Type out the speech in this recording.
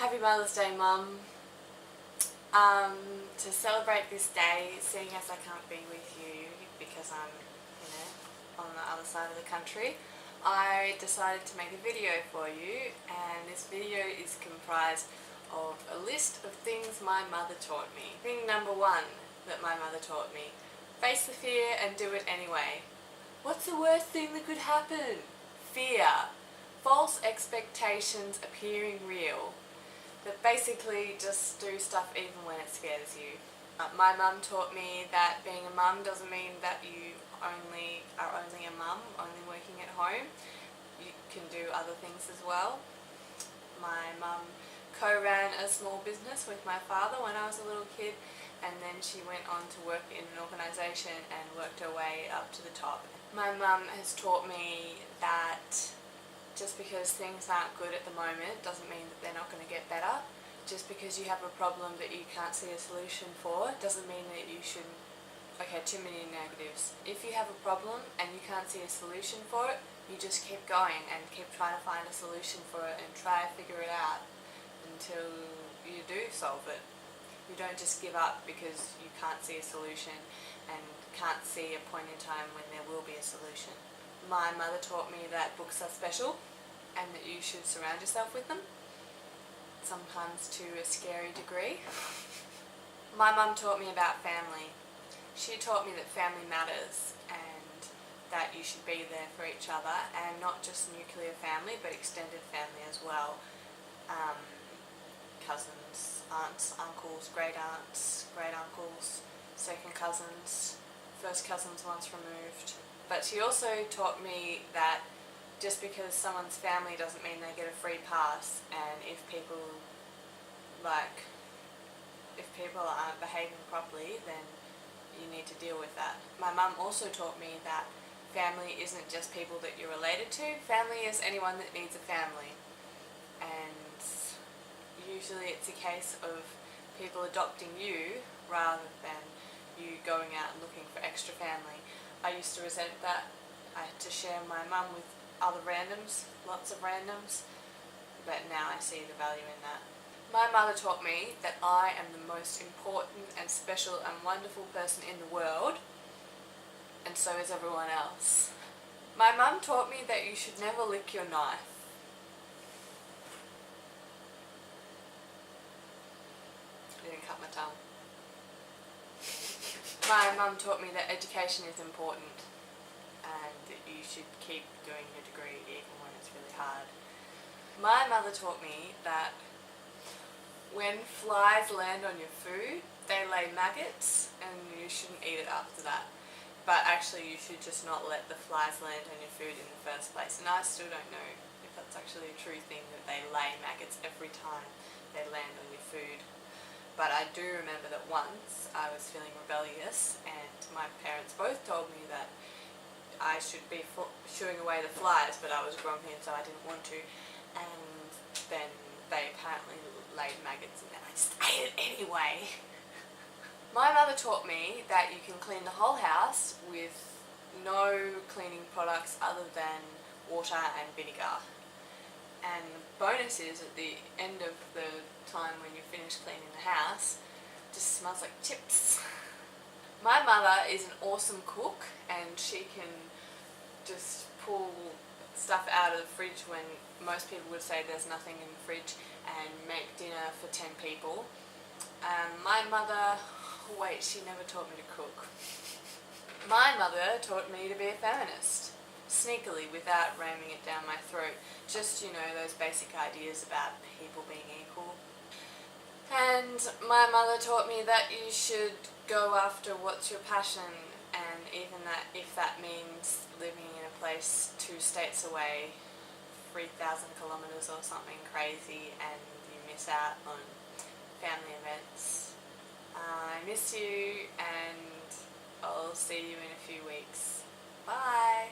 Happy Mother's Day, Mum. To celebrate this day, seeing as I can't be with you because I'm, on the other side of the country, I decided to make a video for you, and this video is comprised of a list of things my mother taught me. Thing number one that my mother taught me: face the fear and do it anyway. What's the worst thing that could happen? Fear. False expectations appearing real. But basically just do stuff even when it scares you. My mum taught me that being a mum doesn't mean that you are only a mum, only working at home. You can do other things as well. My mum co-ran a small business with my father when I was a little kid, and then she went on to work in an organisation and worked her way up to the top. My mum has taught me that just because things aren't good at the moment doesn't mean that they're not going to get better. Just because you have a problem that you can't see a solution for doesn't mean that you shouldn't. Okay, too many negatives. If you have a problem and you can't see a solution for it, you just keep going and keep trying to find a solution for it and try to figure it out until you do solve it. You don't just give up because you can't see a solution and can't see a point in time when there will be a solution. My mother taught me that books are special and that you should surround yourself with them, sometimes to a scary degree. My mum taught me about family. She taught me that family matters and that you should be there for each other, and not just nuclear family but extended family as well. Cousins, aunts, uncles, great uncles, second cousins, first cousins once removed. But she also taught me that just because someone's family doesn't mean they get a free pass, and if people aren't behaving properly, then you need to deal with that. My mum also taught me that family isn't just people that you're related to. Family is anyone that needs a family, and usually it's a case of people adopting you rather than you going out and looking for extra family. I used to resent that. I had to share my mum with other randoms, lots of randoms, but now I see the value in that. My mother taught me that I am the most important and special and wonderful person in the world, and so is everyone else. My mum taught me that you should never lick your knife. I didn't cut my tongue. My mum taught me that education is important and that you should keep doing your degree even when it's really hard. My mother taught me that when flies land on your food, they lay maggots and you shouldn't eat it after that. But actually you should just not let the flies land on your food in the first place. And I still don't know if that's actually a true thing, that they lay maggots every time they land on your food. But I do remember that once I was feeling rebellious and my parents both told me that I should be shooing away the flies, but I was grumpy and so I didn't want to, and then they apparently laid maggots and then I just ate it anyway. My mother taught me that you can clean the whole house with no cleaning products other than water and vinegar. And the bonus is, at the end of the time when you finish cleaning the house, it just smells like chips. My mother is an awesome cook, and she can just pull stuff out of the fridge when most people would say there's nothing in the fridge, and make dinner for 10 people. My mother, she never taught me to cook. My mother taught me to be a feminist, sneakily, without ramming it down my throat. Just, those basic ideas about people being equal. And my mother taught me that you should go after what's your passion, and even that if that means living in a place 2 states away, 3,000 kilometres or something crazy, and you miss out on family events. I miss you, and I'll see you in a few weeks. Bye!